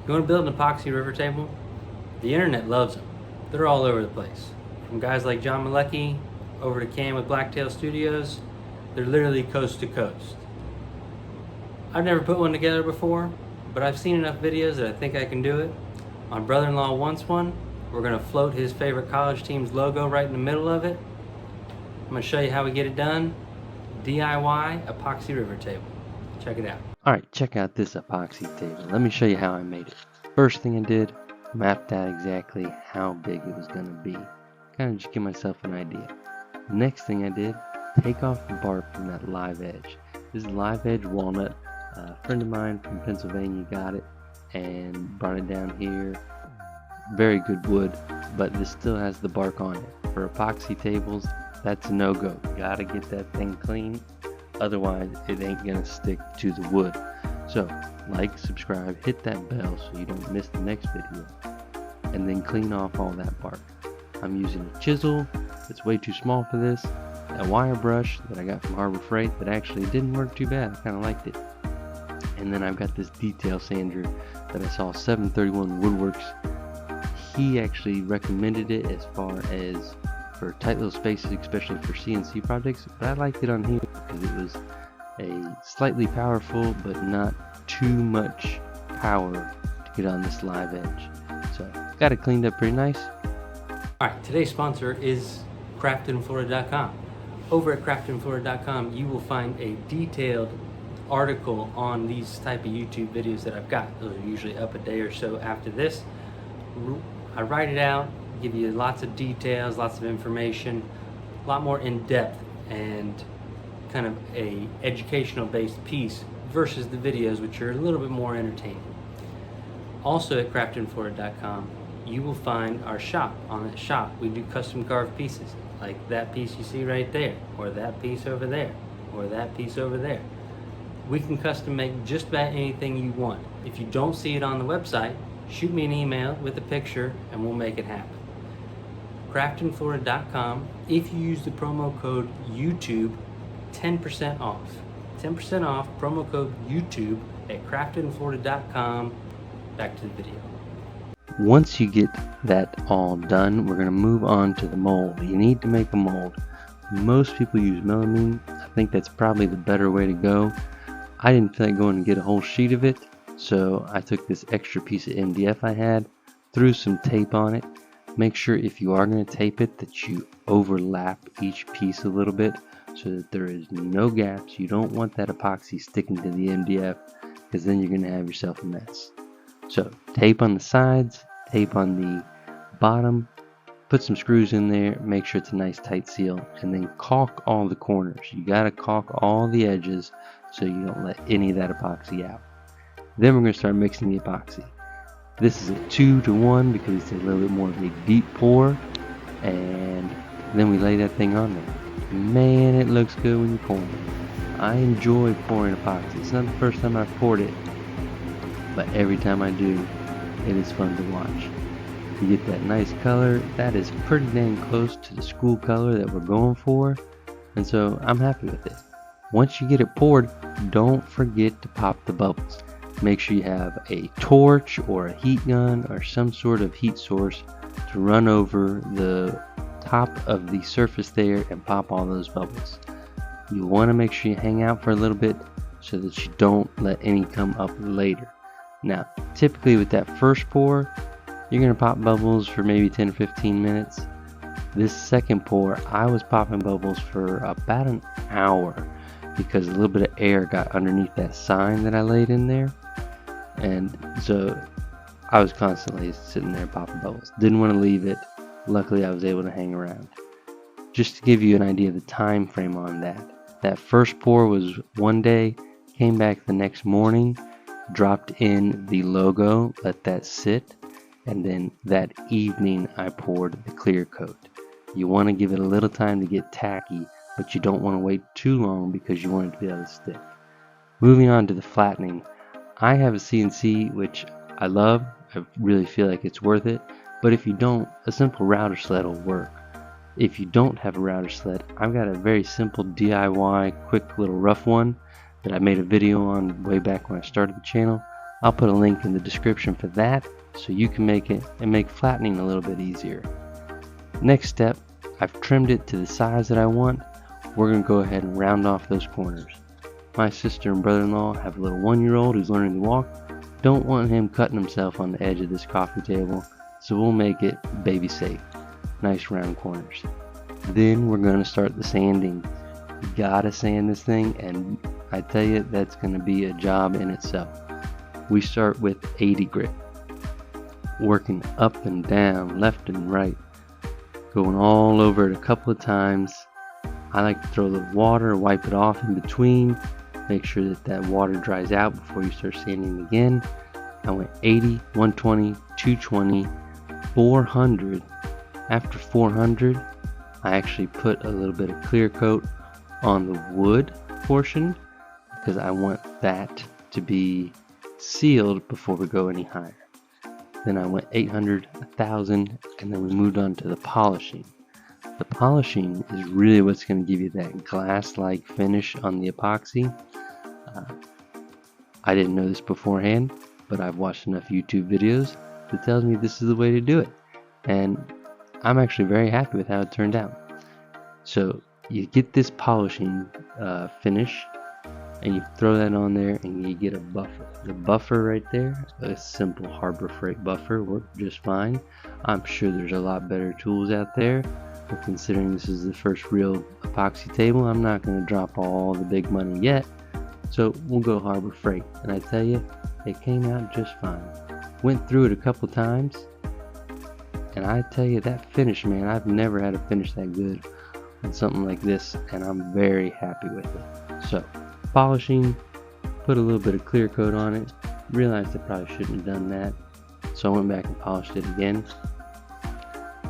You want to build an epoxy river table? The internet loves them. They're all over the place. From guys like John Malecki over to Cam with Blacktail Studios, they're literally coast to coast. I've never put one together before, but I've seen enough videos that I think I can do it. My brother-in-law wants one. We're going to float his favorite college team's logo right in the middle of it. I'm going to show you how we get it done. DIY epoxy river table. Check it out. Alright, check out this epoxy table. Let me show you how I made it. First thing I did, mapped out exactly how big it was going to be. Kind of just give myself an idea. Next thing I did, take off the bark from that live edge. This is live edge walnut. A friend of mine from Pennsylvania got it and brought it down here. Very good wood, but this still has the bark on it. For epoxy tables, that's a no-go. You gotta get that thing clean, otherwise it ain't gonna stick to the wood. So, like, subscribe, hit that bell so you don't miss the next video, and then clean off all that bark. I'm using a chisel, it's way too small for this, a wire brush that I got from Harbor Freight that actually didn't work too bad, I kinda liked it. And then I've got this detail sander that I saw 731 Woodworks. He actually recommended it as far as for tight little spaces, especially for CNC projects, but I liked it on here because it was a slightly powerful but not too much power to get on this live edge. So got it cleaned up pretty nice. Alright, today's sponsor is craftedinflorida.com. Over at craftedinflorida.com you will find a detailed article on these type of YouTube videos that I've got. Those are usually up a day or so after this. I write it out, give you lots of details, lots of information, a lot more in depth and kind of a educational based piece versus the videos, which are a little bit more entertaining. Also at craftedinflorida.com you will find our shop. On that shop we do custom carved pieces like that piece you see right there, or that piece over there, or that piece over there. We can custom make just about anything you want. If you don't see it on the website, shoot me an email with a picture and we'll make it happen. craftedinflorida.com. If you use the promo code YouTube, 10% off. 10% off, promo code YouTube at craftedinflorida.com. Back to the video. Once you get that all done, we're going to move on to the mold. You need to make a mold. Most people use melamine. I think that's probably the better way to go. I didn't feel like going and get a whole sheet of it, so I took this extra piece of MDF I had, threw some tape on it. Make sure if you are going to tape it that you overlap each piece a little bit so that there is no gaps. You don't want that epoxy sticking to the MDF because then you're going to have yourself a mess. So tape on the sides, tape on the bottom, put some screws in there, make sure it's a nice tight seal, and then caulk all the corners. You got to caulk all the edges so you don't let any of that epoxy out. Then we're going to start mixing the epoxy. This is a 2-to-1 because it's a little bit more of a deep pour, and then we lay that thing on there. Man, it looks good when you pour it. I enjoy pouring epoxy. It's not the first time I've poured it, but every time I do, it is fun to watch. You get that nice color. That is pretty dang close to the school color that we're going for, and so I'm happy with it. Once you get it poured, don't forget to pop the bubbles. Make sure you have a torch or a heat gun or some sort of heat source to run over the top of the surface there and pop all those bubbles. You want to make sure you hang out for a little bit so that you don't let any come up later. Now, typically with that first pour, you're going to pop bubbles for maybe 10 or 15 minutes. This second pour, I was popping bubbles for about an hour because a little bit of air got underneath that sign that I laid in there. And so I was constantly sitting there popping bubbles. Didn't want to leave it. Luckily I was able to hang around. Just to give you an idea of the time frame on that. That first pour was one day, came back the next morning, dropped in the logo, let that sit, and then that evening I poured the clear coat. You want to give it a little time to get tacky, but you don't want to wait too long because you want it to be able to stick. Moving on to the flattening. I have a CNC which I love. I really feel like it's worth it, but if you don't, a simple router sled will work. If you don't have a router sled, I've got a very simple DIY quick little rough one that I made a video on way back when I started the channel. I'll put a link in the description for that so you can make it and make flattening a little bit easier. Next step, I've trimmed it to the size that I want. We're going to go ahead and round off those corners. My sister and brother-in-law have a little 1-year-old who's learning to walk. Don't want him cutting himself on the edge of this coffee table, so we'll make it baby safe. Nice round corners. Then we're going to start the sanding. You gotta sand this thing, and I tell you, that's going to be a job in itself. We start with 80 grit, working up and down, left and right, going all over it a couple of times. I like to throw a little water, wipe it off in between, make sure that that water dries out before you start sanding again. I went 80, 120, 220, 400. After 400, I actually put a little bit of clear coat on the wood portion because I want that to be sealed before we go any higher. Then I went 800, 1000, and then we moved on to the polishing. The polishing is really what's going to give you that glass-like finish on the epoxy. I didn't know this beforehand, but I've watched enough YouTube videos that tells me this is the way to do it, and I'm actually very happy with how it turned out. So you get this polishing finish, and you throw that on there, and you get a buffer. The buffer right there, a simple Harbor Freight buffer, worked just fine. I'm sure there's a lot better tools out there, but considering this is the first real epoxy table, I'm not going to drop all the big money yet. So we'll go Harbor Freight, and I tell you, it came out just fine. Went through it a couple times, and I tell you, that finish, man, I've never had a finish that good on something like this, and I'm very happy with it. So polishing, put a little bit of clear coat on it, realized I probably shouldn't have done that, so I went back and polished it again.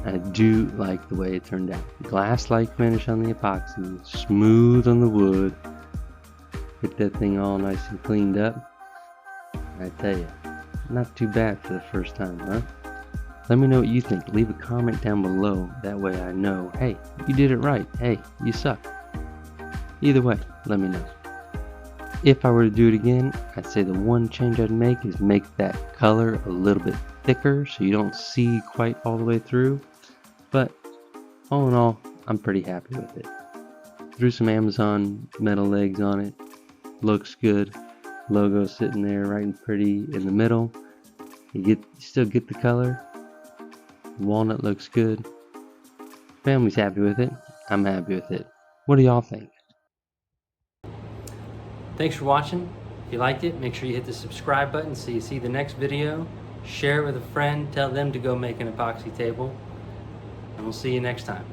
I do like the way it turned out. Glass-like finish on the epoxy, smooth on the wood. Get that thing all nice and cleaned up. I tell you, not too bad for the first time, huh? Let me know what you think. Leave a comment down below. That way I know, hey, you did it right. Hey, you suck. Either way, let me know. If I were to do it again, I'd say the one change I'd make is make that color a little bit thicker so you don't see quite all the way through. But all in all, I'm pretty happy with it. Threw some Amazon metal legs on it. Looks good. Logo sitting there right and pretty in the middle. You still get the color. Walnut looks good. Family's happy with it. I'm happy with it. What do y'all think? Thanks for watching. If you liked it, make sure you hit the subscribe button so you see the next video. Share it with a friend. Tell them to go make an epoxy table. And we'll see you next time.